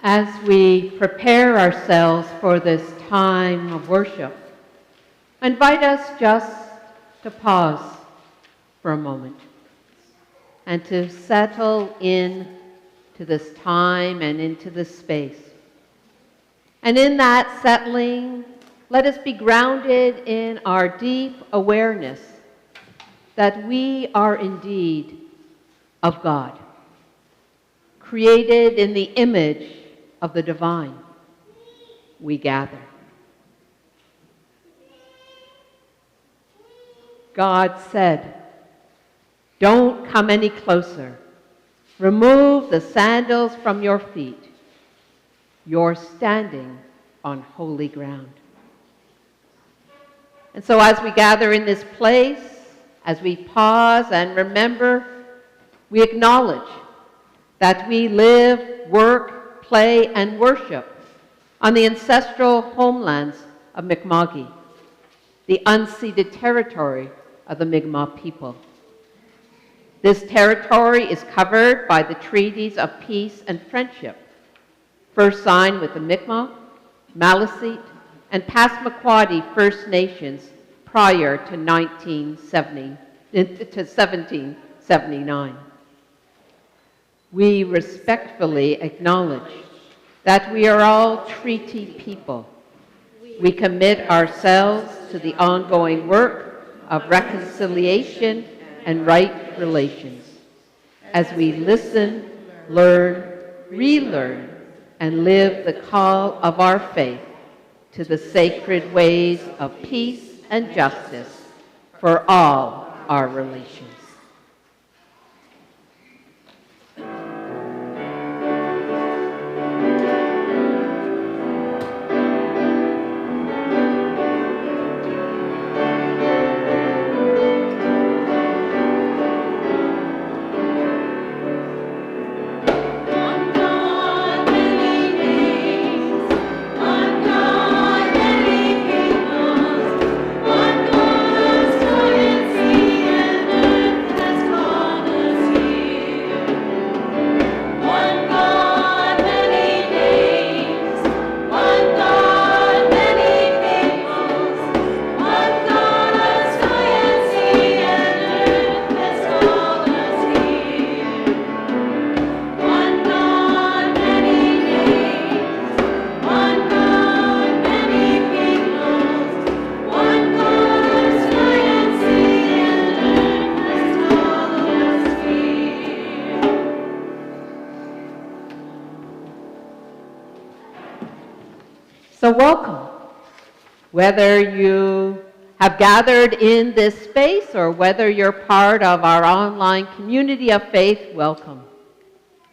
As we prepare ourselves for this time of worship, I invite us just to pause for a moment and to settle in to this time and into this space. And in that settling, let us be grounded in our deep awareness that we are indeed of God, created in the image of the divine. We gather. God said, "Don't come any closer. Remove the sandals from your feet. You're standing on holy ground." And so as we gather in this place, as we pause and remember, we acknowledge that we live, work, play, and worship on the ancestral homelands of Mi'kmaq, the unceded territory of the Mi'kmaq people. This territory is covered by the treaties of peace and friendship, first signed with the Mi'kmaq, Maliseet, and Passamaquoddy First Nations prior to 1779. We respectfully acknowledge that we are all treaty people. We commit ourselves to the ongoing work of reconciliation and right relations as we listen, learn, relearn, and live the call of our faith to the sacred ways of peace and justice for all our relations. So welcome. Whether you have gathered in this space or whether you're part of our online community of faith, welcome.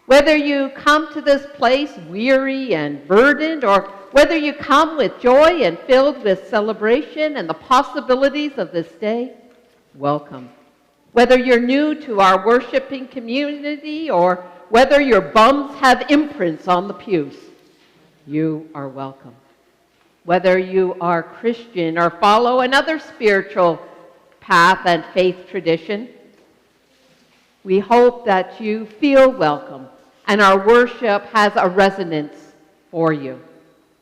Whether you come to this place weary and burdened, or whether you come with joy and filled with celebration and the possibilities of this day, welcome. Whether you're new to our worshiping community or whether your bums have imprints on the pews, you are welcome. Whether you are Christian or follow another spiritual path and faith tradition, we hope that you feel welcome and our worship has a resonance for you.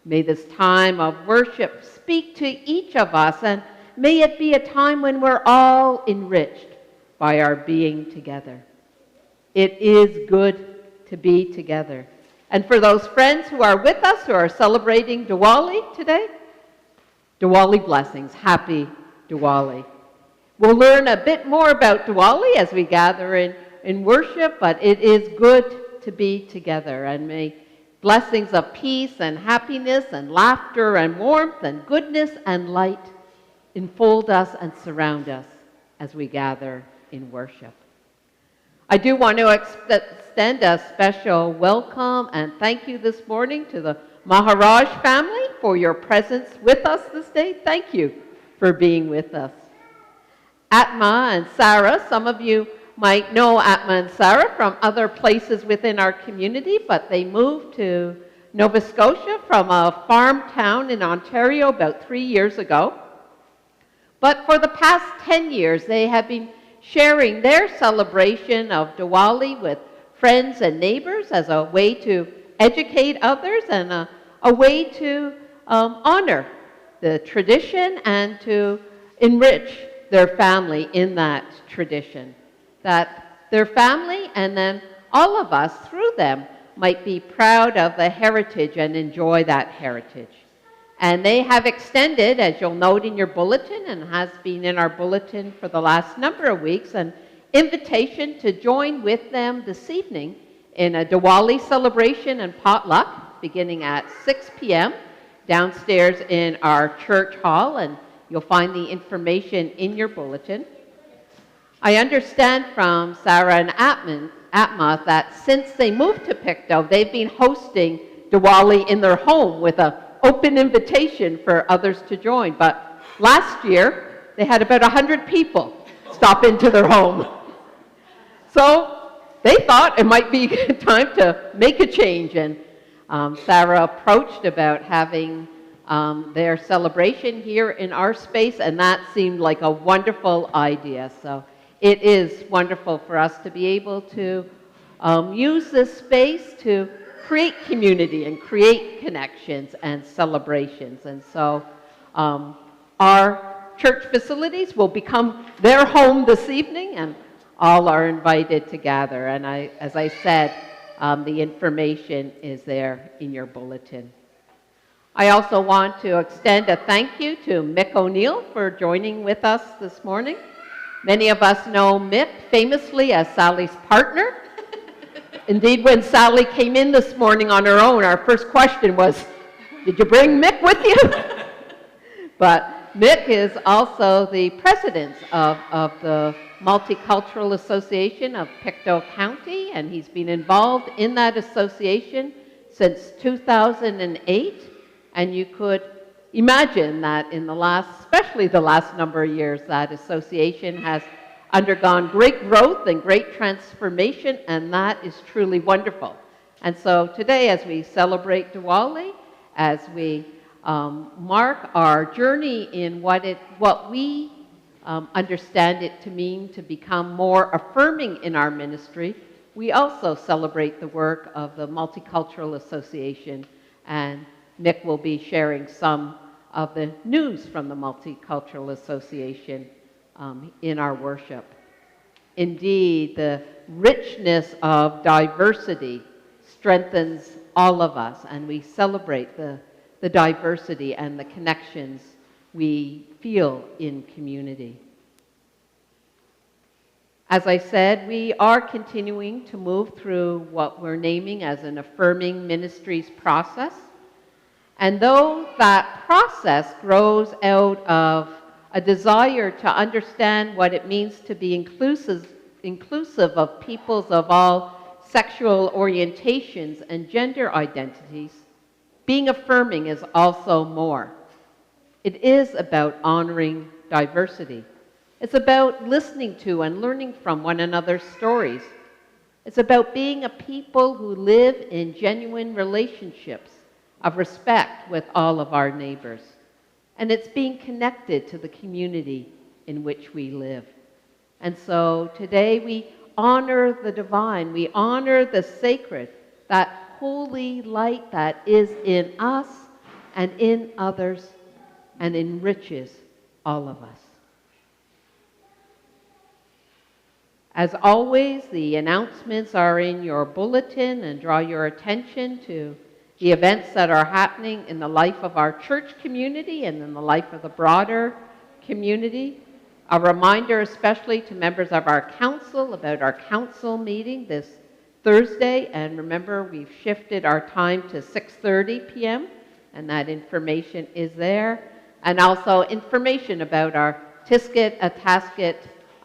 May this time of worship speak to each of us, and may it be a time when we're all enriched by our being together. It is good to be together. And for those friends who are with us who are celebrating Diwali today, Diwali blessings. Happy Diwali. We'll learn a bit more about Diwali as we gather in worship, but it is good to be together. And may blessings of peace and happiness and laughter and warmth and goodness and light enfold us and surround us as we gather in worship. I do want to extend a special welcome and thank you this morning to the Muharaj family for your presence with us this day. Thank you for being with us. Atma and Sarah, some of you might know Atma and Sarah from other places within our community, but they moved to Nova Scotia from a farm town in Ontario about 3 years ago. But for the past 10 years, they have been sharing their celebration of Diwali with friends and neighbors as a way to educate others and a way to honor the tradition and to enrich their family in that tradition. That their family and then all of us through them might be proud of the heritage and enjoy that heritage. And they have extended, as you'll note in your bulletin, and has been in our bulletin for the last number of weeks, an invitation to join with them this evening in a Diwali celebration and potluck beginning at 6 p.m. downstairs in our church hall, and you'll find the information in your bulletin. I understand from Sarah and Atma that since they moved to Pictou, they've been hosting Diwali in their home with an open invitation for others to join. But last year, they had about 100 people stop into their home. So they thought it might be time to make a change. And Sarah approached about having their celebration here in our space, and that seemed like a wonderful idea. So it is wonderful for us to be able to use this space to create community and create connections and celebrations. And so our church facilities will become their home this evening, and all are invited to gather. And as I said, the information is there in your bulletin. I also want to extend a thank you to Mick O'Neill for joining with us this morning. Many of us know Mick famously as Sally's partner. Indeed, when Sally came in this morning on her own, our first question was, did you bring Mick with you? But Mick is also the president of the Multicultural Association of Pictou County, and he's been involved in that association since 2008. And you could imagine that in especially the last number of years, that association has undergone great growth and great transformation, and that is truly wonderful. And so today, as we celebrate Diwali, as we mark our journey in what we understand it to mean to become more affirming in our ministry, we also celebrate the work of the Multicultural Association, and Mick will be sharing some of the news from the Multicultural Association in our worship. Indeed, the richness of diversity strengthens all of us, and we celebrate the diversity and the connections we feel in community. As I said, we are continuing to move through what we're naming as an Affirming Ministries process. And though that process grows out of a desire to understand what it means to be inclusive of peoples of all sexual orientations and gender identities, being affirming is also more. It is about honoring diversity. It's about listening to and learning from one another's stories. It's about being a people who live in genuine relationships of respect with all of our neighbors. And it's being connected to the community in which we live. And so today we honor the divine, we honor the sacred, that holy light that is in us and in others and enriches all of us. As always, the announcements are in your bulletin and draw your attention to the events that are happening in the life of our church community and in the life of the broader community. A reminder especially to members of our council about our council meeting this Thursday. And remember, we've shifted our time to 6:30 p.m. and that information is there. And also information about our Tisket a Tasket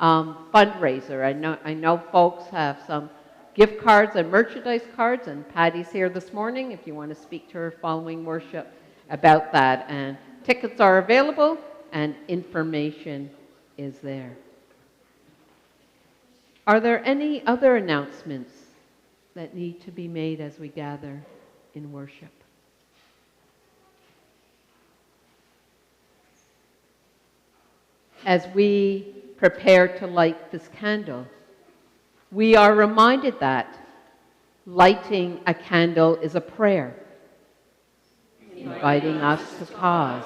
fundraiser. I know folks have some gift cards and merchandise cards, and Patty's here this morning if you want to speak to her following worship about that. And tickets are available and information is there. Are there any other announcements that need to be made as we gather in worship? As we prepare to light this candle, we are reminded that Lighting a candle is a prayer, inviting us to pause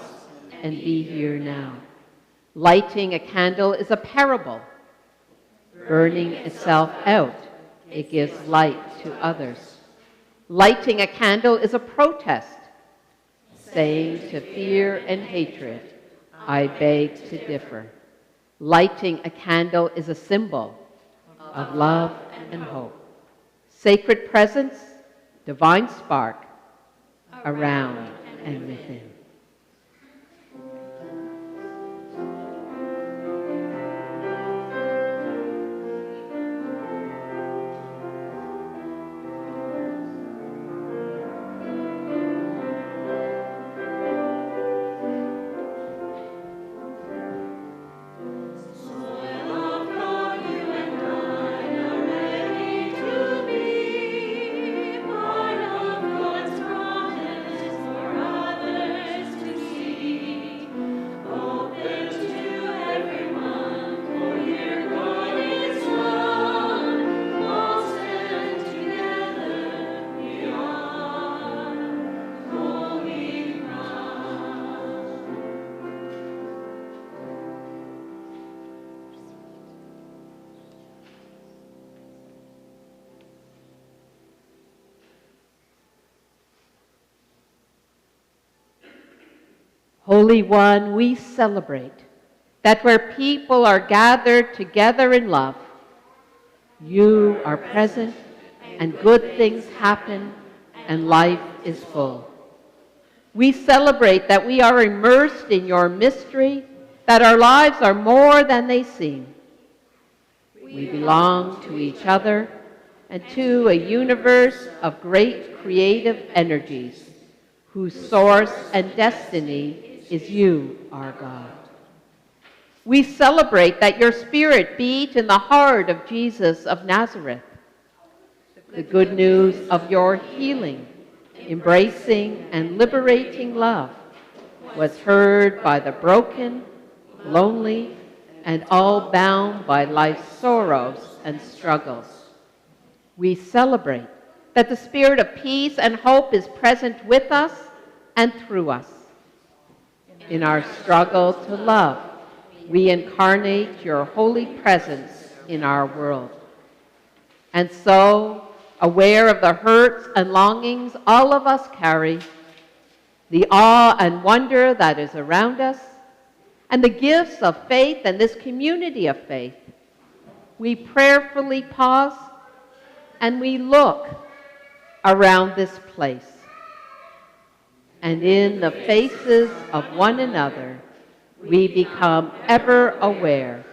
and be here now. Lighting a candle is a parable. Burning itself out, it gives light to others. Lighting a candle is a protest, saying to fear and hatred, I beg to differ. Lighting a candle is a symbol of love and hope. Sacred presence, divine spark, around and within. Holy One, we celebrate that where people are gathered together in love, you are present and good things happen and life is full. We celebrate that we are immersed in your mystery, that our lives are more than they seem. We belong to each other and to a universe of great creative energies whose source and destiny is you, our God. We celebrate that your Spirit beat in the heart of Jesus of Nazareth. The good news of your healing, embracing and liberating love was heard by the broken, lonely, and all bound by life's sorrows and struggles. We celebrate that the Spirit of peace and hope is present with us and through us. In our struggle to love, we incarnate your holy presence in our world. And so, aware of the hurts and longings all of us carry, the awe and wonder that is around us, and the gifts of faith and this community of faith, we prayerfully pause and we look around this place. And in the faces of one another, we become ever aware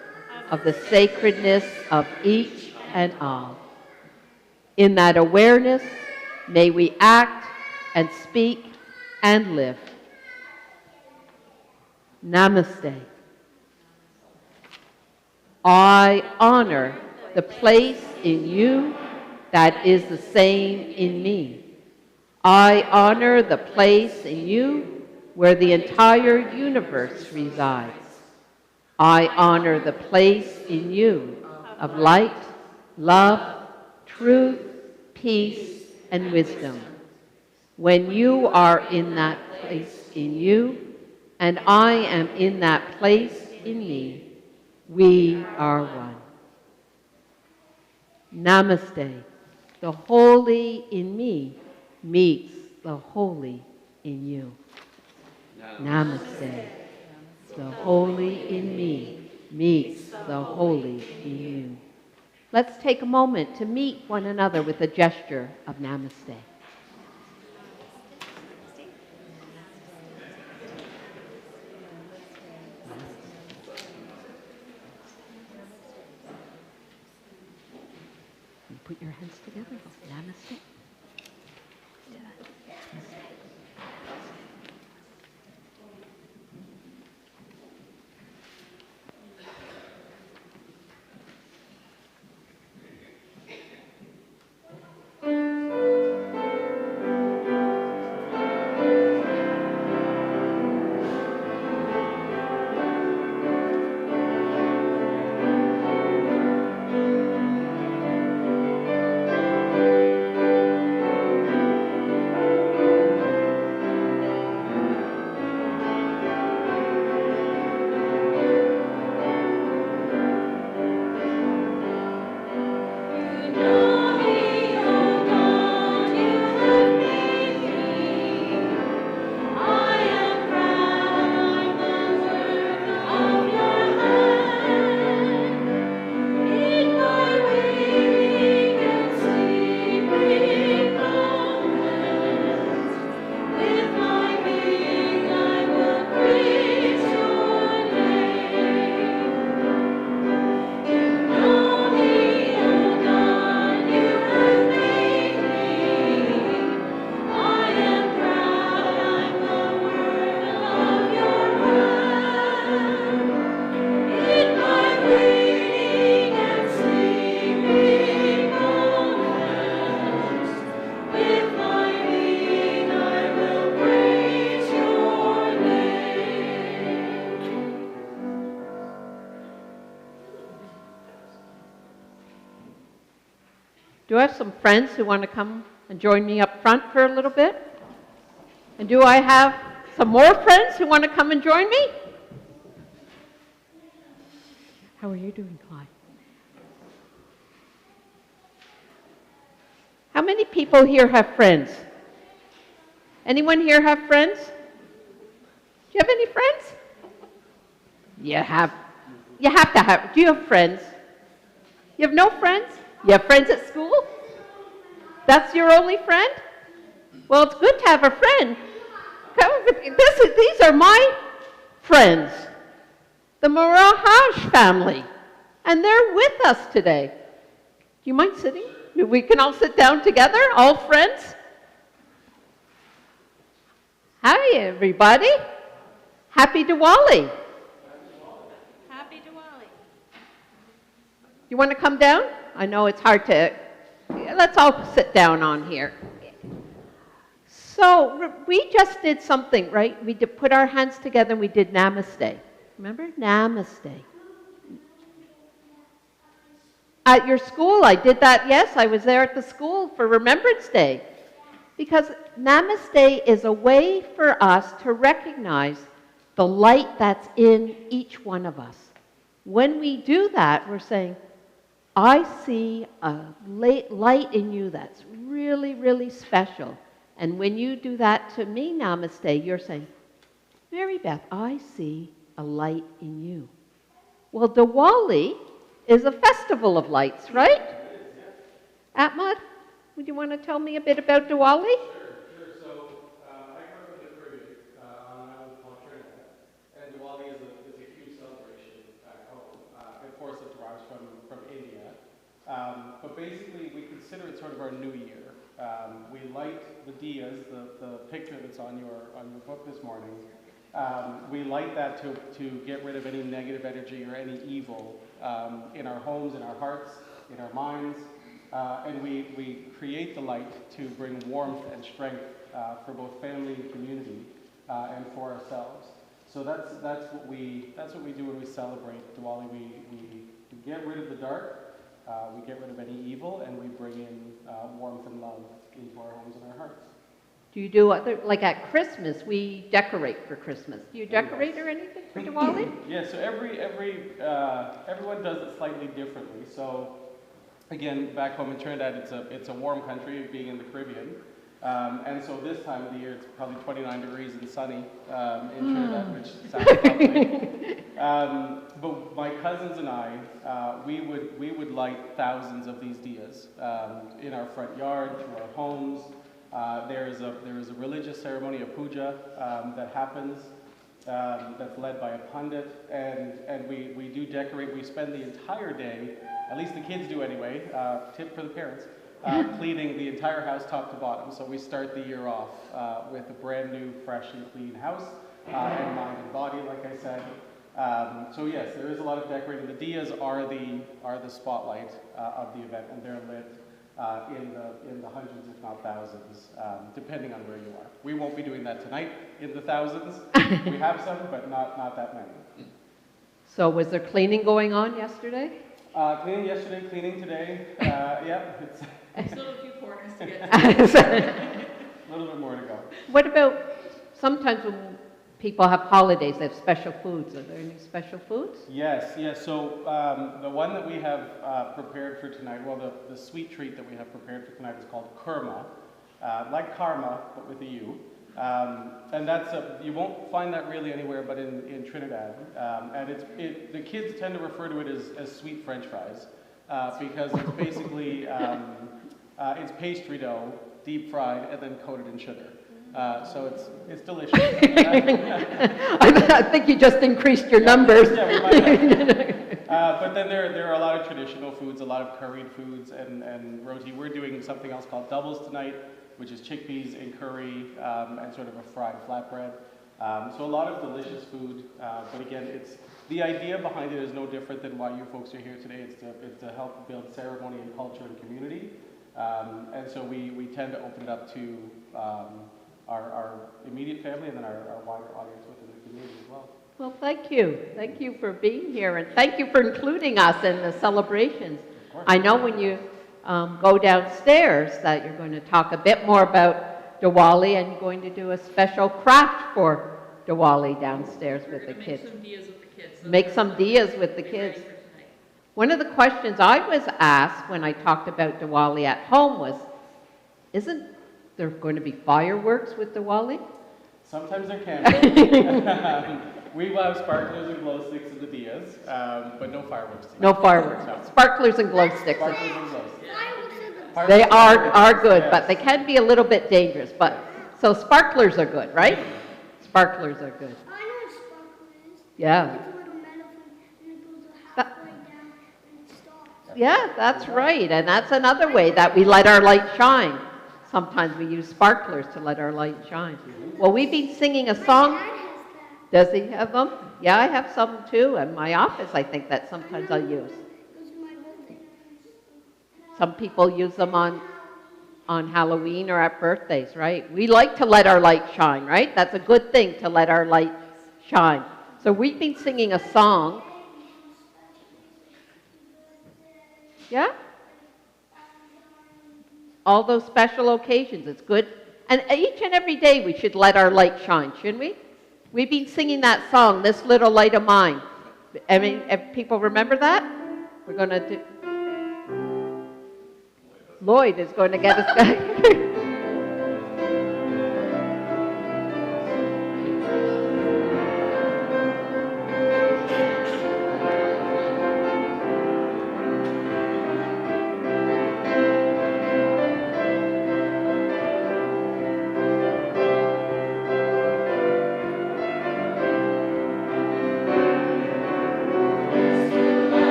of the sacredness of each and all. In that awareness, may we act and speak and live. Namaste. I honor the place in you that is the same in me. I honor the place in you where the entire universe resides. I honor the place in you of light, love, truth, peace, and wisdom. When you are in that place in you, and I am in that place in me, we are one. Namaste. The holy in me meets the holy in you. Namaste. The holy in me meets the holy in you. Let's take a moment to meet one another with a gesture of namaste. Put your hands together. Namaste. have some friends who want to come and join me up front for a little bit? And do I have some more friends who want to come and join me? How are you doing, Clyde? How many people here have friends? Anyone here have friends? Do you have any friends? You have to have. Do you have friends? You have no friends? You have friends at school? That's your only friend? Well, it's good to have a friend. These are my friends, the Muharaj family, and they're with us today. Do you mind sitting? We can all sit down together, all friends. Hi, everybody. Happy Diwali. Happy Diwali. You want to come down? I know it's hard to. Let's all sit down on here. So we just did something, right? We did put our hands together and we did Namaste. Remember? Namaste. At your school, I did that, yes. I was there at the school for Remembrance Day. Because Namaste is a way for us to recognize the light that's in each one of us. When we do that, we're saying, I see a light in you that's really, really special. And when you do that to me, Namaste, you're saying, Mary Beth, I see a light in you. Well, Diwali is a festival of lights, right? Atmad, would you want to tell me a bit about Diwali? Sure. So I grew up in the Caribbean on an island called Trinidad, and Diwali is a huge celebration back home. Of course, it derives from India, but basically we consider it sort of our new year. We light the diyas, the picture that's on your book this morning. We light that to get rid of any negative energy or any evil in our homes, in our hearts, in our minds. And we create the light to bring warmth and strength for both family and community and for ourselves. So that's what we do when we celebrate Diwali. We get rid of the dark, we get rid of any evil, and we bring in warmth and love into our homes and our hearts. Do you do like at Christmas, we decorate for Christmas. Do you decorate or anything for Diwali? Yeah, so everyone does it slightly differently. So again, back home in Trinidad, it's a warm country, being in the Caribbean. And so this time of the year, it's probably 29 degrees and sunny in Trinidad, which sounds lovely. But my cousins and I, we would light thousands of these diyas in our front yard, through our homes. There is a religious ceremony, a puja, that happens, that's led by a pundit, and we do decorate. We spend the entire day, at least the kids do anyway, tip for the parents, cleaning the entire house top to bottom. So we start the year off with a brand new, fresh and clean house, and mind and body, like I said. So yes, there is a lot of decorating. The diyas are the spotlight of the event, and they're lit in the hundreds, if not thousands, depending on where you are. We won't be doing that tonight in the thousands. We have some, but not that many. So was there cleaning going on yesterday? Cleaning yesterday, cleaning today. Yeah, it's Still a few corners to get to. a little bit more to go. What about sometimes when people have holidays, they have special foods. Are there any special foods? Yes. So the one that we have prepared for tonight, well, the sweet treat that we have prepared for tonight is called kurma, like karma, but with a U. And you won't find that really anywhere but in Trinidad. And the kids tend to refer to it as sweet French fries because it's basically, it's pastry dough, deep fried, and then coated in sugar. So it's delicious. I think you just increased your numbers. Yeah, we might have. But then there are a lot of traditional foods, a lot of curried foods and roti. We're doing something else called doubles tonight, which is chickpeas in curry and sort of a fried flatbread. So a lot of delicious food. But again, the idea behind it is no different than why you folks are here today. It's to help build ceremony and culture and community. And so we tend to open it up to our immediate family and then our wider audience within the community as well. Well, thank you. Thank you for being here, and thank you for including us in the celebrations. I know when you go downstairs that you're going to talk a bit more about Diwali, and you're going to do a special craft for Diwali downstairs with the kids. Make some dias with the kids. Make some dias with the kids. One of the questions I was asked when I talked about Diwali at home was, isn't there going to be fireworks with Diwali? Sometimes there can be. We will have sparklers and glow sticks in the dias, but no fireworks. No fireworks. No. Sparklers and glow sticks. Sparklers and glow sticks. They Fireworks are good, yes. but they can be a little bit dangerous. But so sparklers are good, right? Sparklers are good. I know what sparkle is. Yeah. It's a little metal thing, and it goes That- halfway down and it stops. Yeah, that's right. And that's another way that we let our light shine. Sometimes we use sparklers to let our light shine. Well, we've been singing a song. Dad has that. Does he have them? Yeah, I have some too. In my office, I think that sometimes I use. Goes in my building. Some people use them on Halloween or at birthdays, right? We like to let our light shine, right? That's a good thing to let our light shine. So we've been singing a song. Yeah? All those special occasions, it's good. And each and every day we should let our light shine, shouldn't we? We've been singing that song, This Little Light of Mine. I mean, if people remember that? We're going to do... Lloyd is going to get us...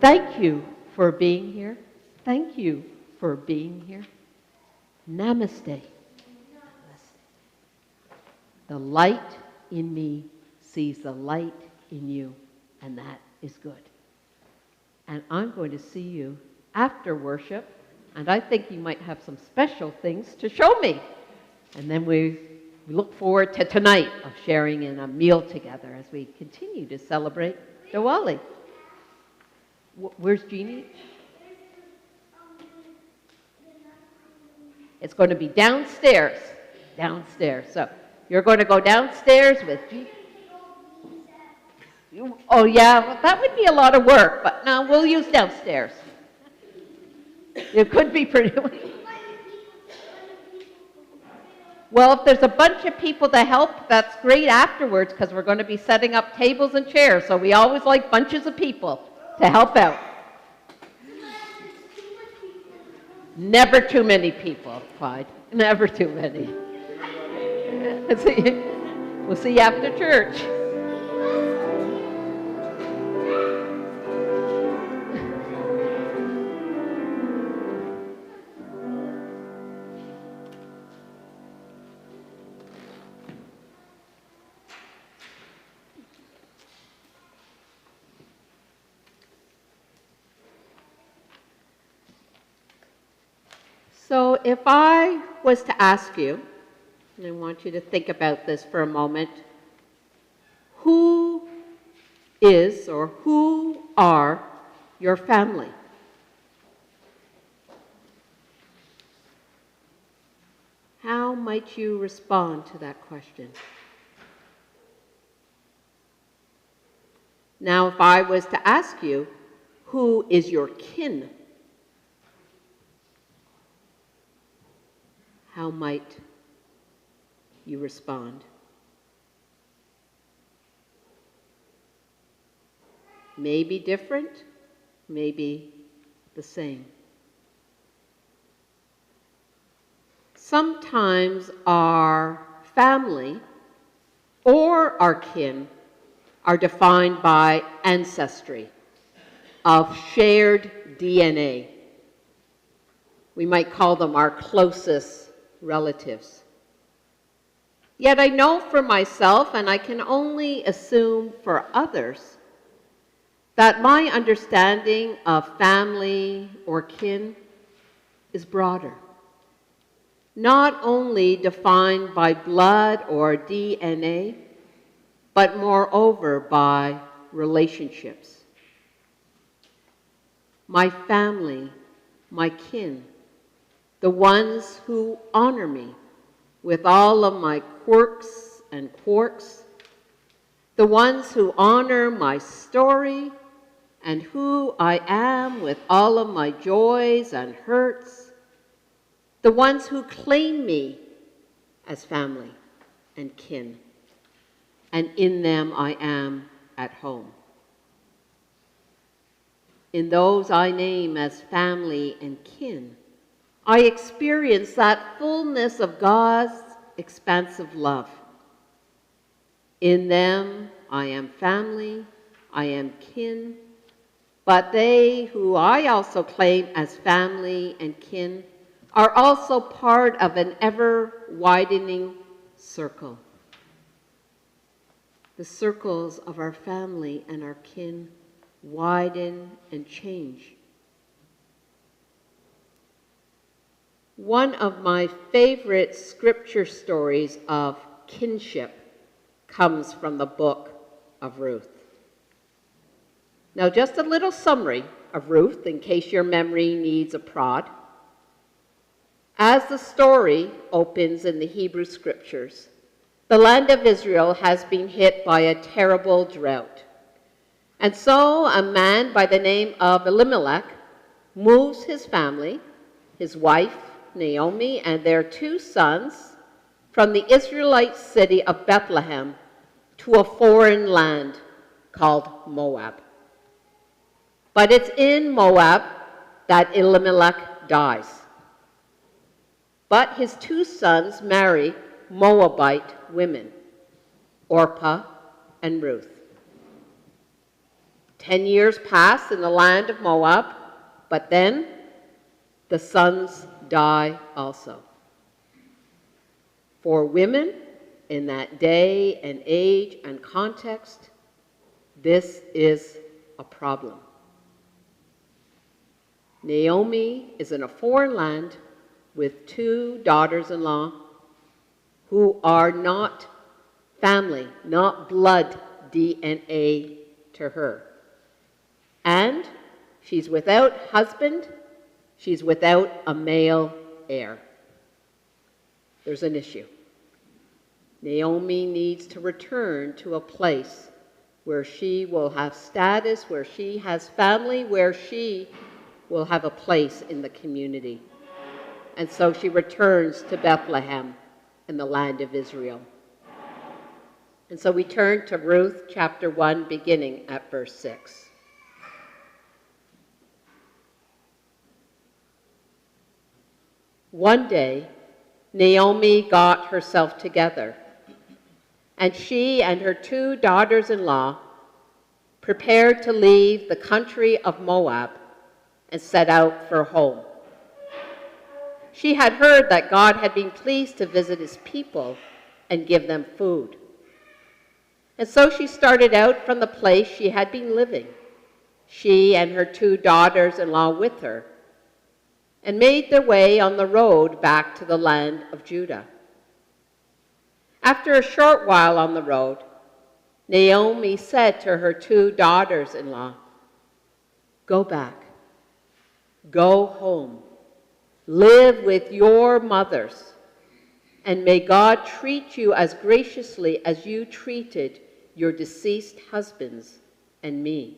Thank you for being here. Thank you for being here. Namaste. The light in me sees the light in you, and that is good. And I'm going to see you after worship, and I think you might have some special things to show me. And then we look forward to tonight of sharing in a meal together as we continue to celebrate Diwali. Where's Jeannie? It's going to be downstairs. Downstairs. So you're going to go downstairs with Jeannie. Oh, yeah, well, that would be a lot of work, but no, we'll use downstairs. It could be pretty... Well, if there's a bunch of people to help, that's great afterwards, because we're going to be setting up tables and chairs, so we always like bunches of people to help out. Never too many people, Clyde. Never too many. We'll see you after church. So if I was to ask you, and I want you to think about this for a moment, who is or who are your family? How might you respond to that question? Now, if I was to ask you, who is your kin? How might you respond? Maybe different, maybe the same. Sometimes our family or our kin are defined by ancestry of shared DNA. We might call them our closest relatives. Yet I know for myself, and I can only assume for others, that my understanding of family or kin is broader. Not only defined by blood or DNA, but moreover by relationships. My family, my kin, the ones who honor me with all of my quirks and quarks, the ones who honor my story and who I am with all of my joys and hurts, the ones who claim me as family and kin, and in them I am at home. In those I name as family and kin, I experience that fullness of God's expansive love. In them I am family, I am kin, but they who I also claim as family and kin are also part of an ever-widening circle. The circles of our family and our kin widen and change. One of my favorite scripture stories of kinship comes from the book of Ruth. Now, just a little summary of Ruth, in case your memory needs a prod. As the story opens in the Hebrew Scriptures, the land of Israel has been hit by a terrible drought. And so a man by the name of Elimelech moves his family, his wife, Naomi, and their 2 sons from the Israelite city of Bethlehem to a foreign land called Moab. But it's in Moab that Elimelech dies. But his 2 sons marry Moabite women, Orpah and Ruth. 10 years pass in the land of Moab, but then the sons die also. For women in that day and age and context, this is a problem. Naomi is in a foreign land with 2 daughters-in-law who are not family, not blood DNA to her. And she's without husband, she's without a male heir. There's an issue. Naomi needs to return to a place where she will have status, where she has family, where she will have a place in the community. And so she returns to Bethlehem in the land of Israel. And so we turn to Ruth chapter 1, beginning at verse 6. One day, Naomi got herself together, and she and her 2 daughters-in-law prepared to leave the country of Moab and set out for home. She had heard that God had been pleased to visit his people and give them food. And so she started out from the place she had been living, she and her 2 daughters-in-law with her, and made their way on the road back to the land of Judah. After a short while on the road, Naomi said to her 2 daughters-in-law, "Go back, go home, live with your mothers, And may God treat you as graciously as you treated your deceased husbands and me.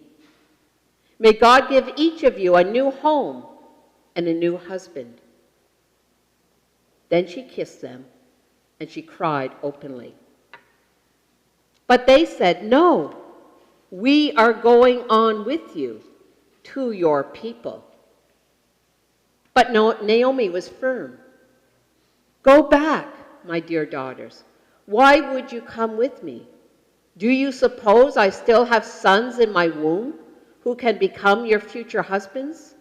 May God give each of you a new home and a new husband. Then she kissed them, and she cried openly. But they said, "No, we are going on with you to your people." But Naomi was firm. "Go back, my dear daughters. Why would you come with me? Do you suppose I still have sons in my womb who can become your future husbands?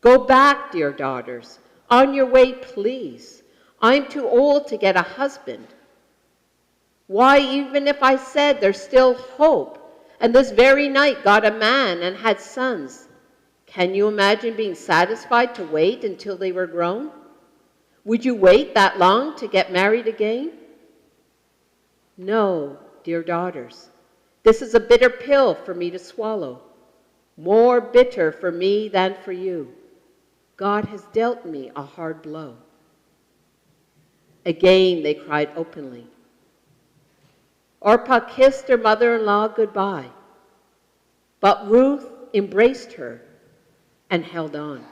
Go back, dear daughters. On your way, please. I'm too old to get a husband. Why, even if I said there's still hope, and this very night got a man and had sons, can you imagine being satisfied to wait until they were grown? Would you wait that long to get married again? No, dear daughters, this is a bitter pill for me to swallow, more bitter for me than for you. God has dealt me a hard blow." Again they cried openly. Orpah kissed her mother-in-law goodbye, but Ruth embraced her and held on.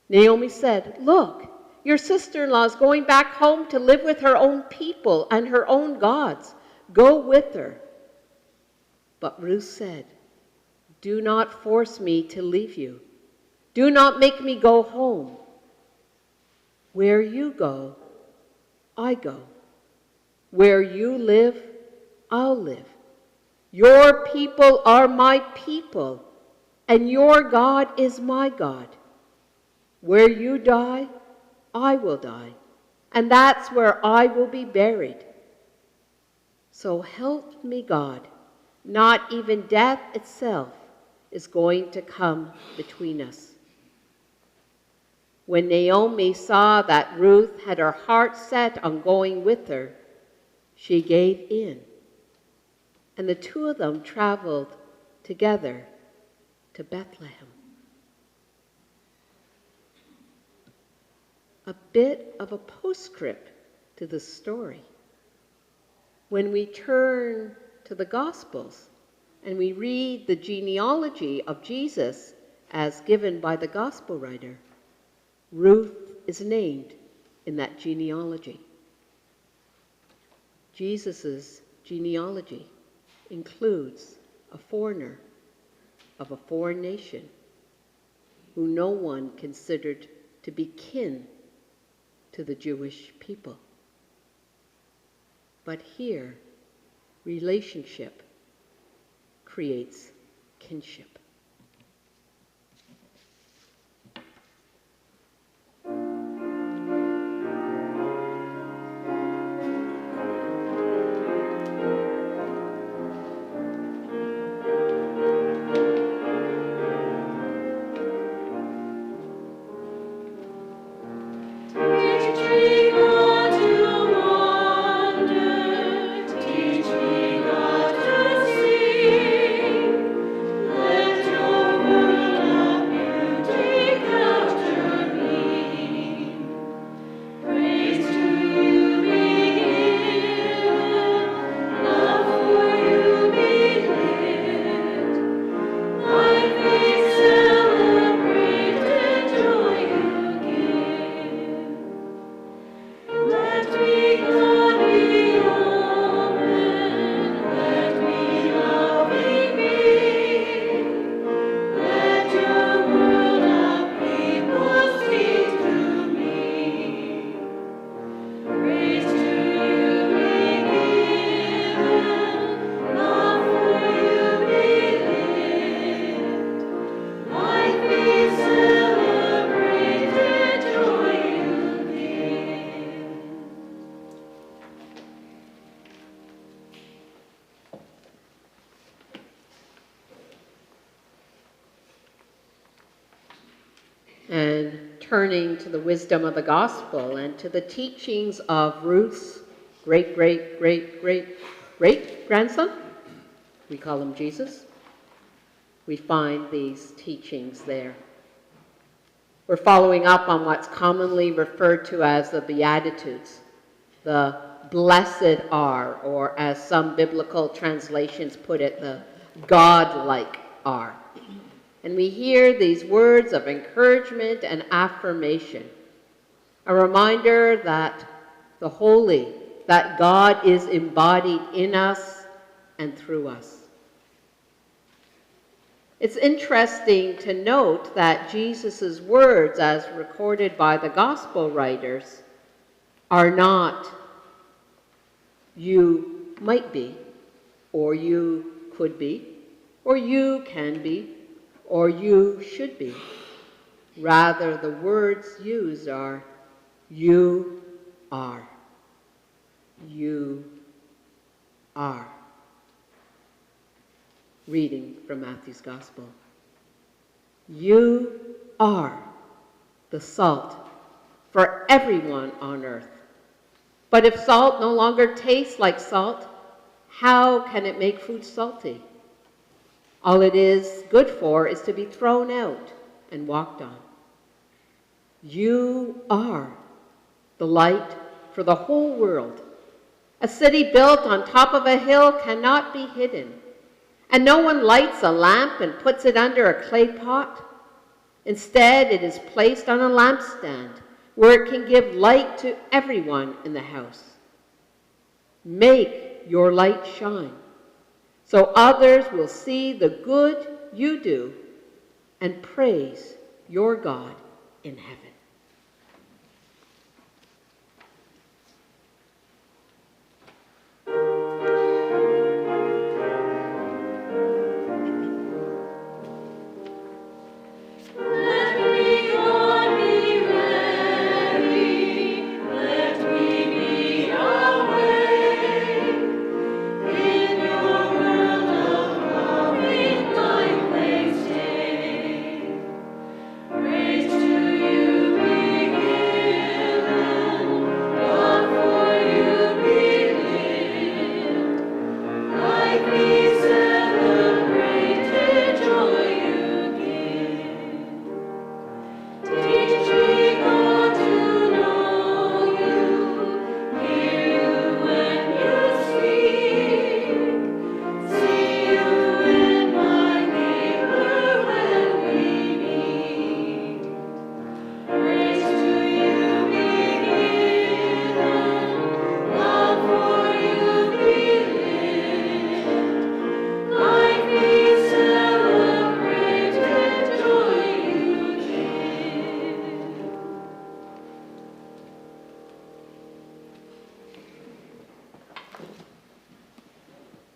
Naomi said, "Look, your sister-in-law is going back home to live with her own people and her own gods. Go with her." But Ruth said, "Do not force me to leave you. Do not make me go home. Where you go, I go. Where you live, I'll live. Your people are my people, and your God is my God. Where you die, I will die, and that's where I will be buried. So help me God, not even death itself is going to come between us." When Naomi saw that Ruth had her heart set on going with her, she gave in, and the two of them traveled together to Bethlehem. A bit of a postscript to the story. When we turn to the Gospels and we read the genealogy of Jesus as given by the Gospel writer, Ruth is named in that genealogy. Jesus' genealogy includes a foreigner of a foreign nation who no one considered to be kin to the Jewish people. But here, relationship creates kinship. And turning to the wisdom of the gospel and to the teachings of Ruth's great-great-great-great-grandson, we call him Jesus, we find these teachings there. We're following up on what's commonly referred to as the Beatitudes, the blessed are, or as some biblical translations put it, the God-like are. And we hear these words of encouragement and affirmation, a reminder that the holy, that God is embodied in us and through us. It's interesting to note that Jesus' words, as recorded by the gospel writers, are not "you might be," or "you could be," or "you can be," or "you should be." Rather, the words used are "you are." You are. Reading from Matthew's Gospel. You are the salt for everyone on earth. But if salt no longer tastes like salt, how can it make food salty? All it is good for is to be thrown out and walked on. You are the light for the whole world. A city built on top of a hill cannot be hidden. And no one lights a lamp and puts it under a clay pot. Instead, it is placed on a lampstand where it can give light to everyone in the house. Make your light shine so others will see the good you do and praise your God in heaven.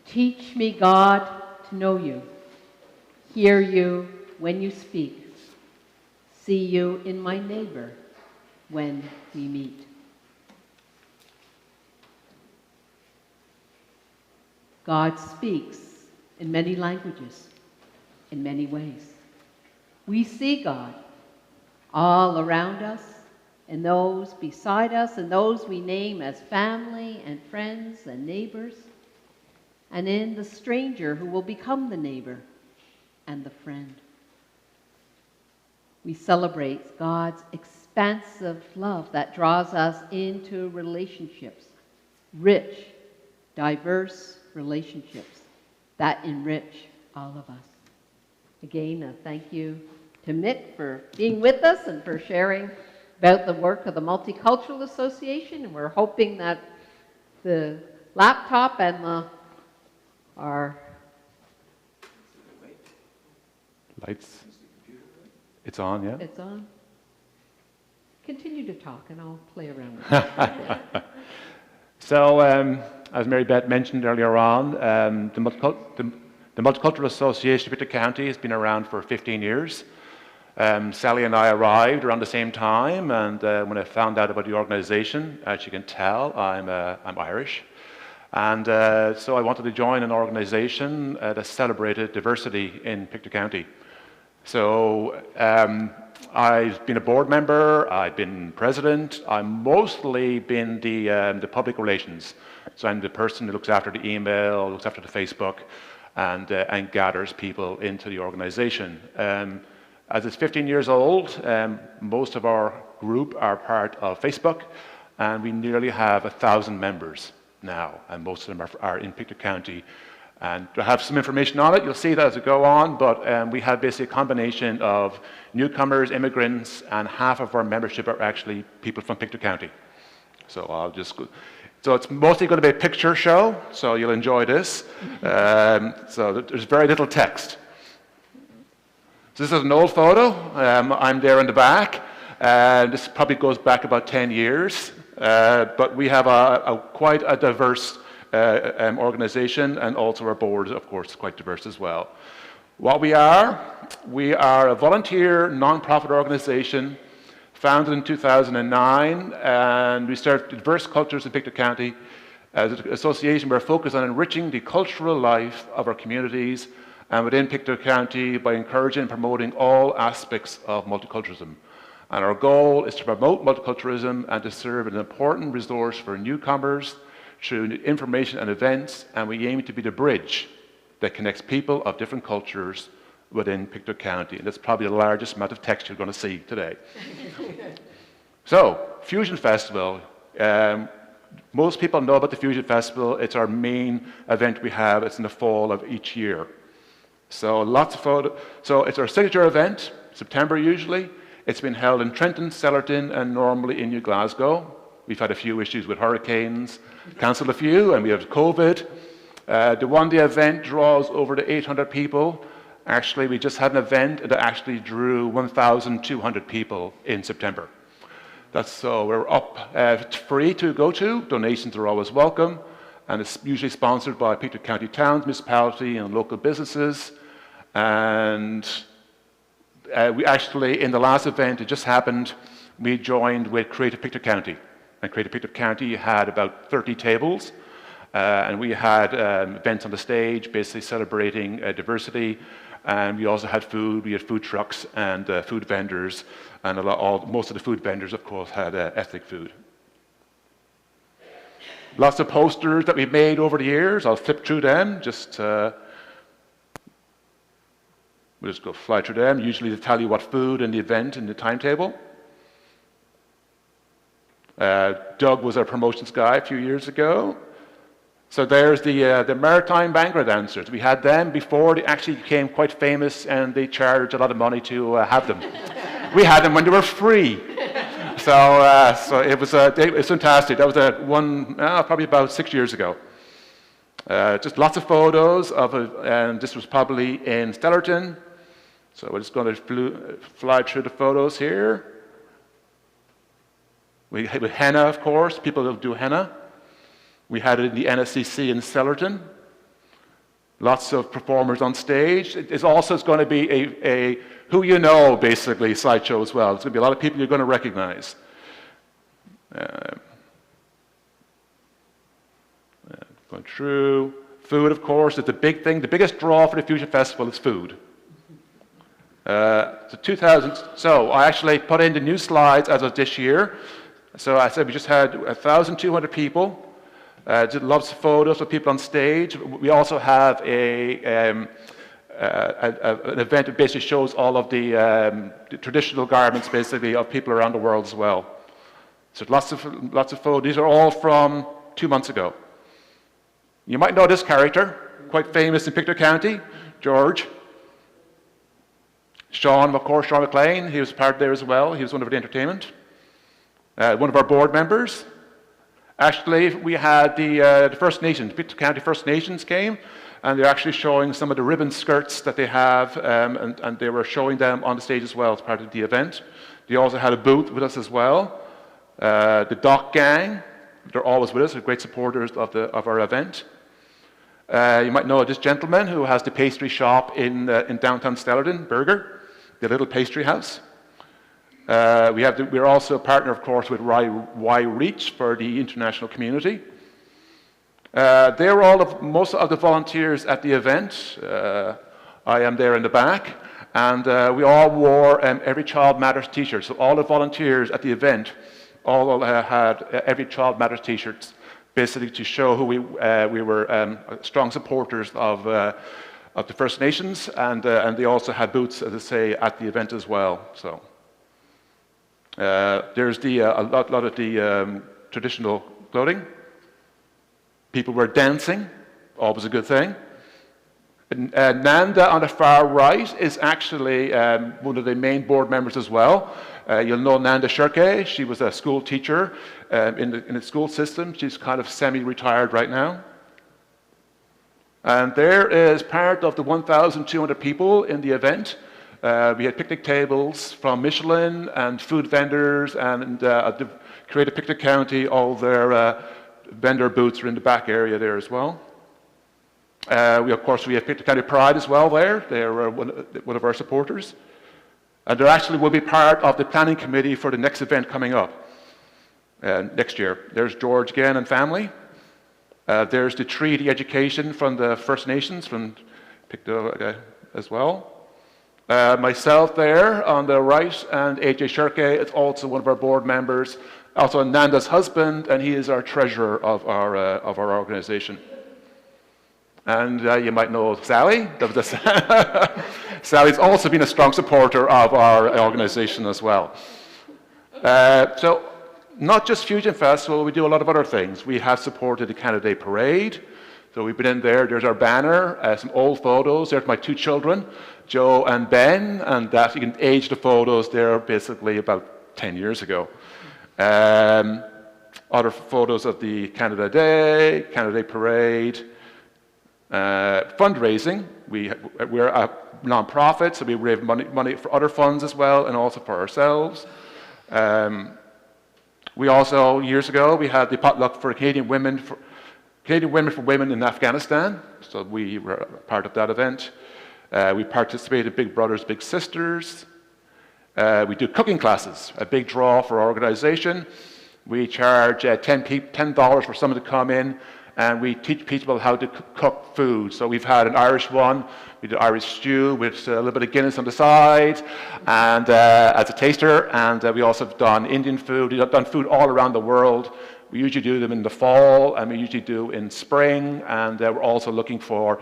Teach me, God, to know you, hear you when you speak, see you in my neighbor when we meet. God speaks in many languages, in many ways. We see God all around us, and those beside us, and those we name as family and friends and neighbors, and in the stranger who will become the neighbor and the friend. We celebrate God's expansive love that draws us into relationships, rich, diverse relationships that enrich all of us. Again, a thank you to Mick for being with us and for sharing about the work of the Multicultural Association. And we're hoping that the laptop and our lights. It's on, yeah? It's on. Continue to talk and I'll play around with it. So, as Mary Beth mentioned earlier on, the Multicultural Association of Pictou County has been around for 15 years. Sally and I arrived around the same time, and when I found out about the organization, as you can tell, I'm Irish. And so I wanted to join an organization that celebrated diversity in Pictou County. So I've been a board member, I've been president, I've mostly been the public relations. So I'm the person who looks after the email, looks after the Facebook, and gathers people into the organization. As it's 15 years old, most of our group are part of Facebook, and we nearly have 1,000 members now, and most of them are in Pictou County. And to have some information on it, you'll see that as we go on, but we have basically a combination of newcomers, immigrants, and half of our membership are actually people from Pictou County. So I'll just go. So it's mostly going to be a picture show, so you'll enjoy this. So there's very little text. So this is an old photo. I'm there in the back. This probably goes back about 10 years, but we have quite a diverse organization, and also our board, of course, is quite diverse as well. What we are a volunteer non-profit organization founded in 2009, and we serve diverse cultures in Pictou County. As an association, we're focused on enriching the cultural life of our communities and within Pictou County by encouraging and promoting all aspects of multiculturalism. And our goal is to promote multiculturalism and to serve as an important resource for newcomers through information and events, and we aim to be the bridge that connects people of different cultures within Pictou County. And that's probably the largest amount of text you're going to see today. So, Fusion Festival. Most people know about the Fusion Festival. It's our main event we have. It's in the fall of each year. So lots of photos. So it's our signature event, September usually. It's been held in Trenton, Stellarton, and normally in New Glasgow. We've had a few issues with hurricanes, cancelled a few, and we have COVID. The one-day event draws over to 800 people. Actually, we just had an event that actually drew 1,200 people in September. So we're up. It's free to go to. Donations are always welcome. And it's usually sponsored by Pictou County towns, municipality, and local businesses. And we actually, in the last event, it just happened, we joined with Creative Pictou County. And Creative Pictou County had about 30 tables. And we had events on the stage, basically celebrating diversity. And we also had food. We had food trucks and food vendors. And most of the food vendors, of course, had ethnic food. Lots of posters that we've made over the years. I'll flip through them. We'll just go fly through them. Usually they tell you what food and the event and the timetable. Doug was our promotions guy a few years ago. So there's the Maritime Bhangra dancers. We had them before they actually became quite famous, and they charged a lot of money to have them. We had them when they were free. So it was fantastic. That was probably about 6 years ago. Just lots of photos of it, and this was probably in Stellarton. So we're just going to fly through the photos here. We had henna, of course. People will do henna. We had it in the NSCC in Stellarton. Lots of performers on stage. It's also going to be a who you know, basically, slideshow as well. There's going to be a lot of people you're going to recognize. Going through. Food, of course, is the big thing. The biggest draw for the Fusion Festival is food. So I actually put in the new slides as of this year. So I said we just had 1,200 people. Did lots of photos of people on stage. We also have an event that basically shows all of the traditional garments, basically, of people around the world as well. So lots of photos. These are all from 2 months ago. You might know this character, quite famous in Pictou County, George. Sean, of course, Sean McLean. He was part there as well. He was one of the entertainment. One of our board members. Actually, we had the First Nations, Pictou County First Nations came, and they're actually showing some of the ribbon skirts that they have, and they were showing them on the stage as well as part of the event. They also had a booth with us as well. The Dock Gang, they're always with us, they're great supporters of our event. You might know this gentleman who has the pastry shop in downtown Stellarton, Burger, the little pastry house. We're also a partner, of course, with Y Reach for the international community. They're most of the volunteers at the event. I am there in the back, and we all wore Every Child Matters t-shirts. So all the volunteers at the event all had Every Child Matters t-shirts, basically to show who we were strong supporters of of the First Nations, and they also had booths, as I say, at the event as well. So there's a lot of the traditional clothing. People were dancing, always a good thing. Nanda on the far right is actually one of the main board members as well. You'll know Nanda Shirke. She was a school teacher in the school system. She's kind of semi-retired right now. And there is part of the 1,200 people in the event. We had picnic tables from Michelin and food vendors and Creative Pictou County. All their vendor booths are in the back area there as well. Of course, we have Pictou County Pride as well there. They're one of our supporters. And they actually will be part of the planning committee for the next event coming up next year. There's George again and family. There's the treaty education from the First Nations, from Pictou as well. Myself there on the right, and AJ Shirke is also one of our board members, also Nanda's husband, and he is our treasurer of our organization. And you might know Sally. Sally's also been a strong supporter of our organization as well. So not just Fusion Festival, we do a lot of other things. We have supported the Canada Day Parade. So we've been in there. There's our banner, some old photos. There's my two children, Joe and Ben, and that you can age the photos. They're basically about 10 years ago. Other photos of the Canada Day Parade. Fundraising, we're a non-profit, so we raise money for other funds as well, and also for ourselves. We also, years ago, we had the potluck for Canadian Women for Women in Afghanistan, so we were part of that event. We participated in Big Brothers, Big Sisters. We do cooking classes, a big draw for our organization. We charge $10 for someone to come in, and we teach people how to cook food. So we've had an Irish one, we did Irish stew with a little bit of Guinness on the side, and as a taster, and we also have done Indian food. We've done food all around the world. We usually do them in the fall, and we usually do in spring, and we're also looking for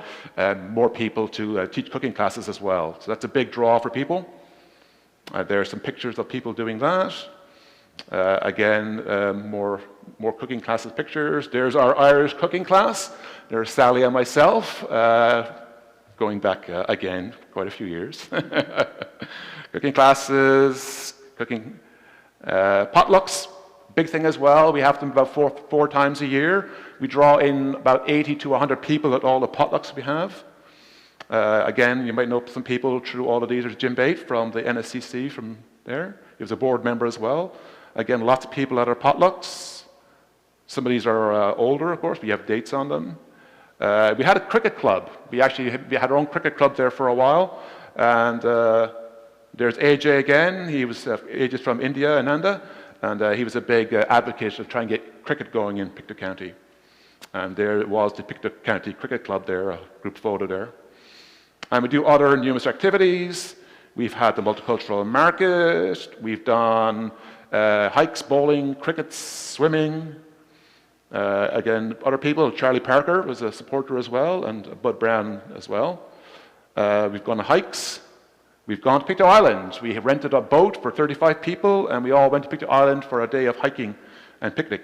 more people to teach cooking classes as well. So that's a big draw for people. There are some pictures of people doing that. Again, more cooking classes pictures. There's our Irish cooking class. There's Sally and myself, going back again quite a few years. Cooking classes, cooking potlucks, big thing as well. We have them about four times a year. We draw in about 80 to 100 people at all the potlucks we have. Again, you might know some people through all of these. There's Jim Bate from the NSCC from there. He was a board member as well. Again, lots of people at our potlucks. Some of these are older, of course. We have dates on them. We had a cricket club. We had our own cricket club there for a while. And there's AJ again. AJ's from India, Ananda. And he was a big advocate of trying to get cricket going in Pictou County. And there was the Pictou County Cricket Club there, a group photo there. And we do other numerous activities. We've had the Multicultural Market. We've done hikes, bowling, cricket, swimming. Again, other people. Charlie Parker was a supporter as well, and Bud Brown as well. We've gone on hikes. We've gone to Pictou Island. We have rented a boat for 35 people, and we all went to Pictou Island for a day of hiking and picnic.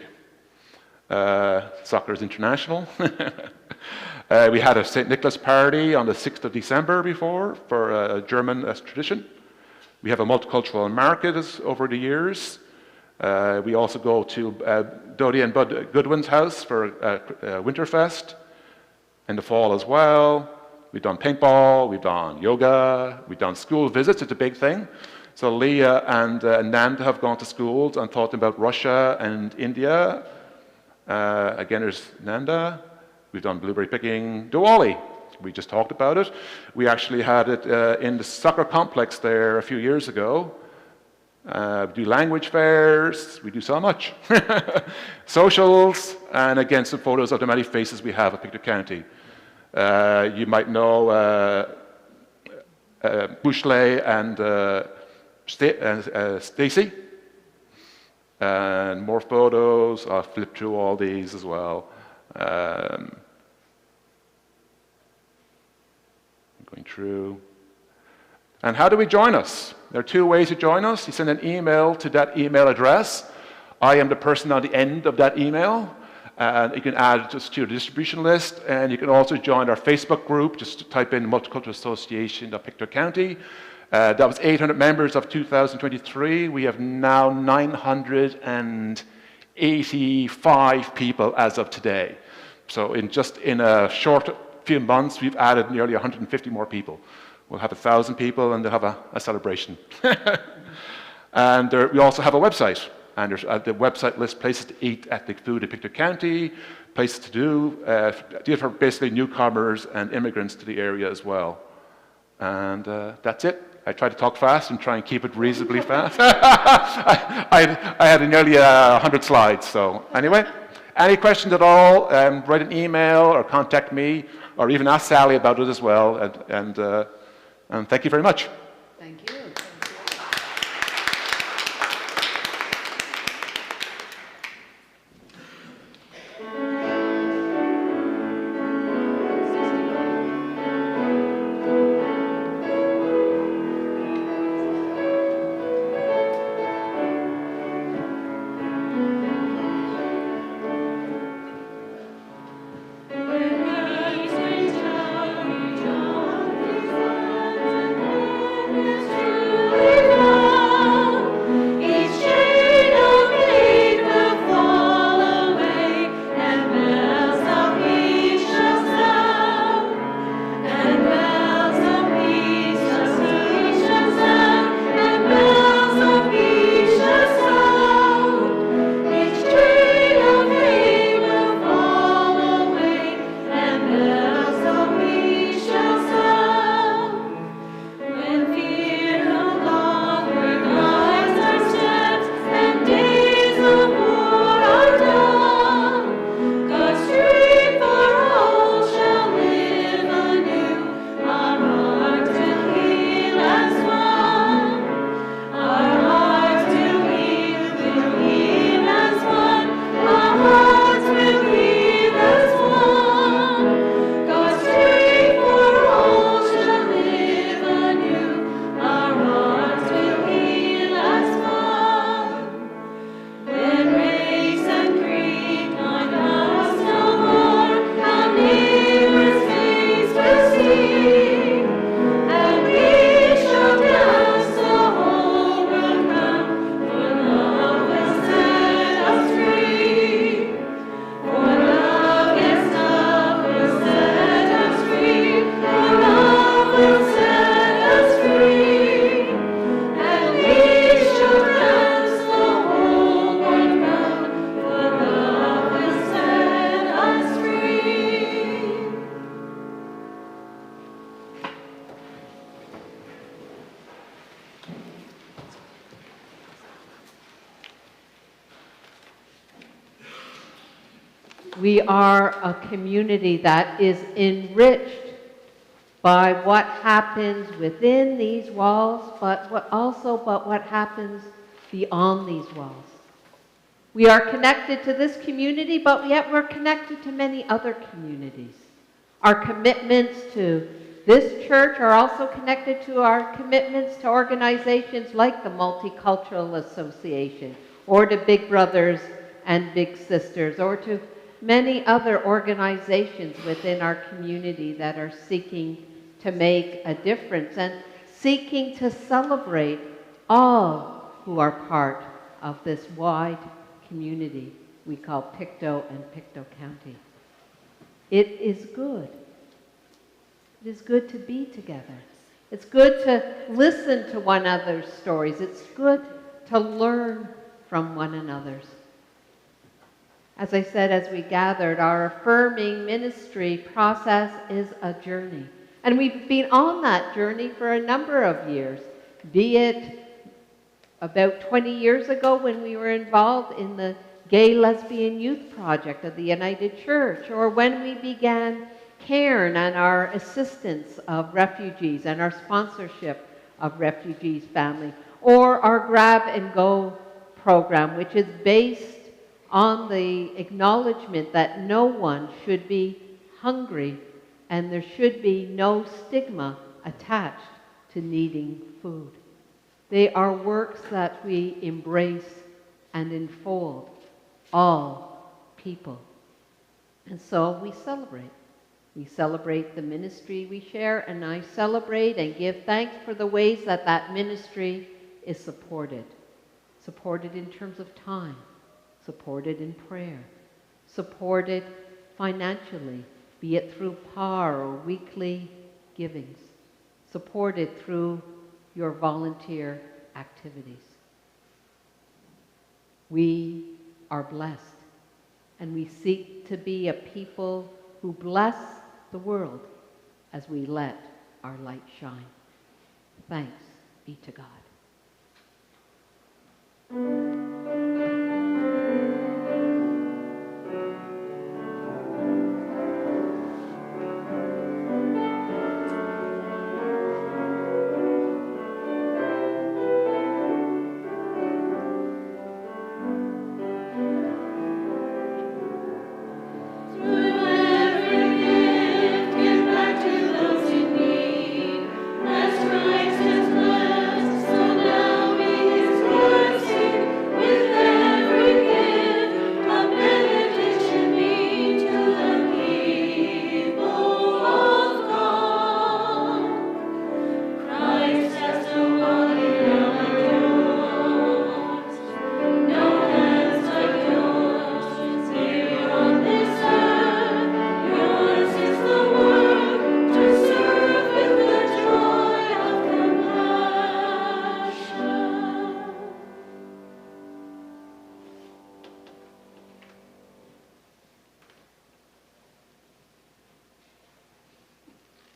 Soccer is international. We had a St. Nicholas party on the 6th of December before for a German tradition. We have a multicultural market over the years. We also go to Dodie and Bud Goodwin's house for Winterfest in the fall as well. We've done paintball, we've done yoga, we've done school visits. It's a big thing. So Leah and Nanda have gone to schools and taught them about Russia and India. Again, there's Nanda. We've done blueberry picking. Diwali, we just talked about it. We actually had it in the soccer complex there a few years ago. We do language fairs, we do so much. Socials, and again, some photos of the many faces we have at Pictou County. You might know Bushley and Stacy. And more photos. I'll flip through all these as well. going through. And how do we join us? There are two ways to join us. You send an email to that email address. I am the person on the end of that email. And you can add just to your distribution list, and you can also join our Facebook group. Just type in Multicultural Association of Pictou County. That was 800 members of 2023. We have now 985 people as of today. So in a short few months, we've added nearly 150 more people. We'll have 1,000 people, and they'll have a celebration. And we also have a website. And there's, the website lists places to eat ethnic food in Pictou County, places to do for basically newcomers and immigrants to the area as well. And that's it. I try to talk fast and try and keep it reasonably fast. I had nearly 100 slides. So anyway, any questions at all, write an email or contact me, or even ask Sally about it as well. And thank you very much. Thank you. We are a community that is enriched by what happens within these walls, but what happens beyond these walls. We are connected to this community, but yet we're connected to many other communities. Our commitments to this church are also connected to our commitments to organizations like the Multicultural Association, or to Big Brothers and Big Sisters, or to many other organizations within our community that are seeking to make a difference and seeking to celebrate all who are part of this wide community we call Pictou and Pictou County. It is good. It is good to be together. It's good to listen to one another's stories. It's good to learn from one another's. As I said, as we gathered, our affirming ministry process is a journey. And we've been on that journey for a number of years, be it about 20 years ago when we were involved in the Gay Lesbian Youth Project of the United Church, or when we began CARN and our assistance of refugees and our sponsorship of refugees' families, or our Grab and Go program, which is based on the acknowledgement that no one should be hungry and there should be no stigma attached to needing food. They are works that we embrace and enfold all people. And so we celebrate. We celebrate the ministry we share, and I celebrate and give thanks for the ways that that ministry is supported. Supported in terms of time, supported in prayer, supported financially, be it through par or weekly givings, supported through your volunteer activities. We are blessed, and we seek to be a people who bless the world as we let our light shine. Thanks be to God.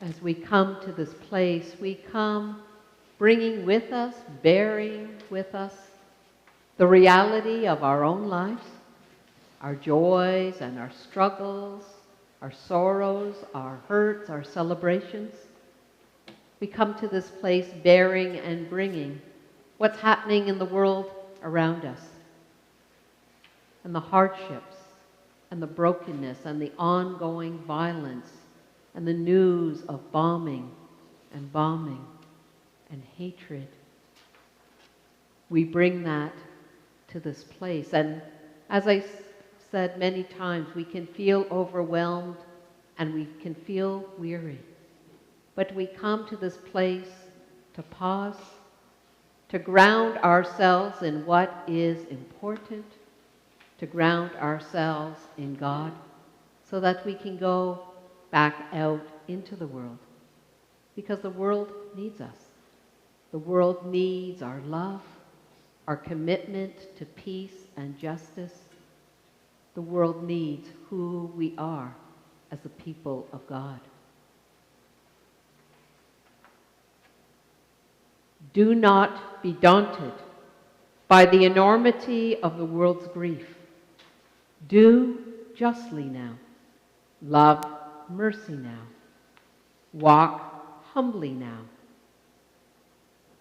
As we come to this place, we come bringing with us, bearing with us, the reality of our own lives, our joys and our struggles, our sorrows, our hurts, our celebrations. We come to this place bearing and bringing what's happening in the world around us, and the hardships, and the brokenness, and the ongoing violence, and the news of bombing and hatred. We bring that to this place. And as I said many times, we can feel overwhelmed and we can feel weary. But we come to this place to pause, to ground ourselves in what is important, to ground ourselves in God, so that we can go back out into the world, because the world needs us. The world needs our love, our commitment to peace and justice. The world needs who we are as the people of God. Do not be daunted by the enormity of the world's grief. Do justly now. Love mercy now. Walk humbly now.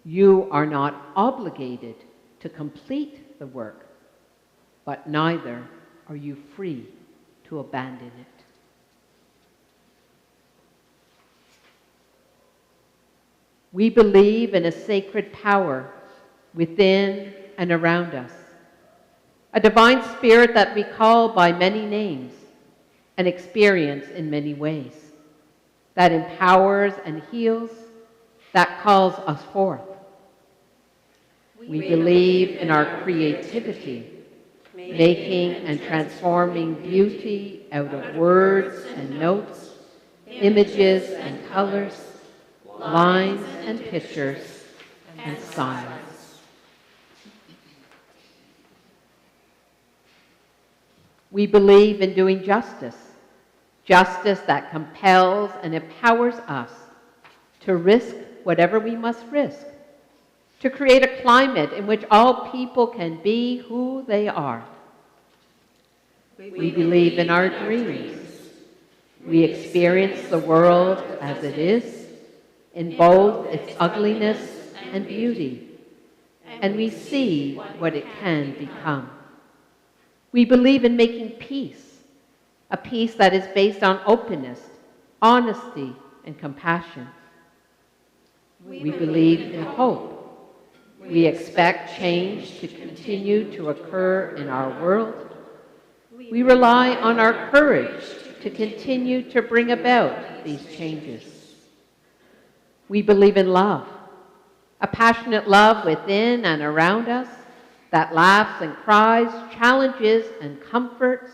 You are not obligated to complete the work, but neither are you free to abandon it. We believe in a sacred power within and around us, a divine spirit that we call by many names and experience in many ways, that empowers and heals, that calls us forth. We believe in our creativity, making and transforming beauty out of words and notes, images and colors, lines and pictures, and silence. We believe in doing justice, justice that compels and empowers us to risk whatever we must risk, to create a climate in which all people can be who they are. We believe in our dreams. We experience the world as it is, in both its ugliness and beauty, and we see what it can become. We believe in making peace, a peace that is based on openness, honesty, and compassion. We believe in hope. We expect change to continue to occur in our world. We rely on our courage to continue to bring about these changes. We believe in love, a passionate love within and around us that laughs and cries, challenges and comforts,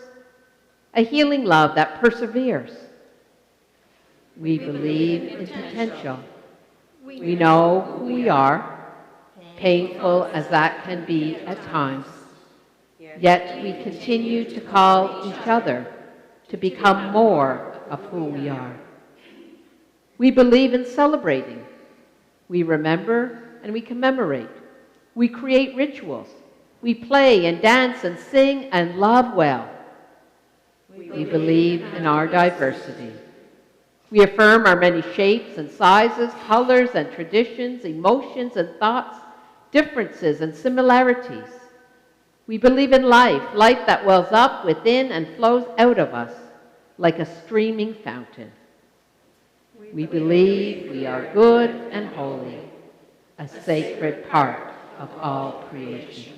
a healing love that perseveres. We believe in potential. We know who we are, painful as that can be at times. Yet we continue to call each other to become more of who we are. We believe in celebrating. We remember and we commemorate. We create rituals. We play and dance and sing and love well. We believe in our diversity. We affirm our many shapes and sizes, colors and traditions, emotions and thoughts, differences and similarities. We believe in life, life that wells up within and flows out of us like a streaming fountain. We believe we are good and holy, a sacred part of all creation.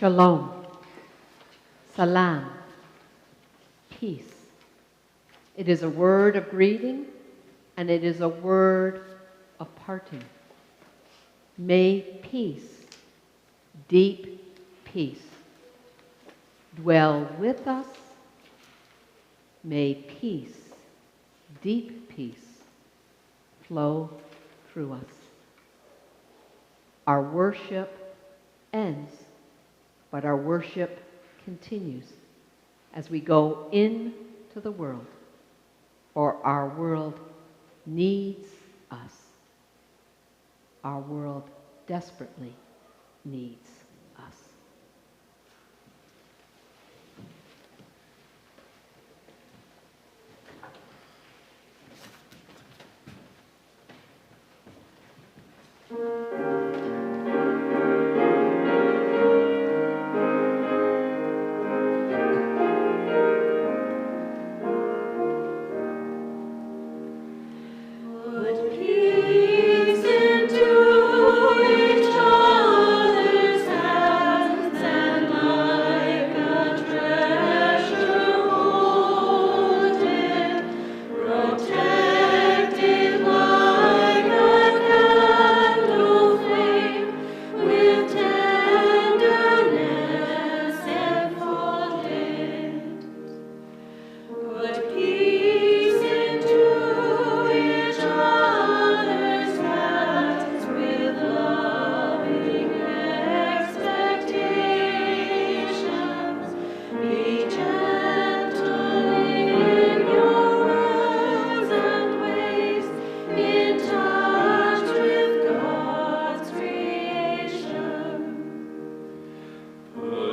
Shalom, salam, peace. It is a word of greeting and it is a word of parting. May peace, deep peace, dwell with us. May peace, deep peace, flow through us. Our worship ends, but our worship continues as we go into the world, for our world needs us. Our world desperately needs us. Put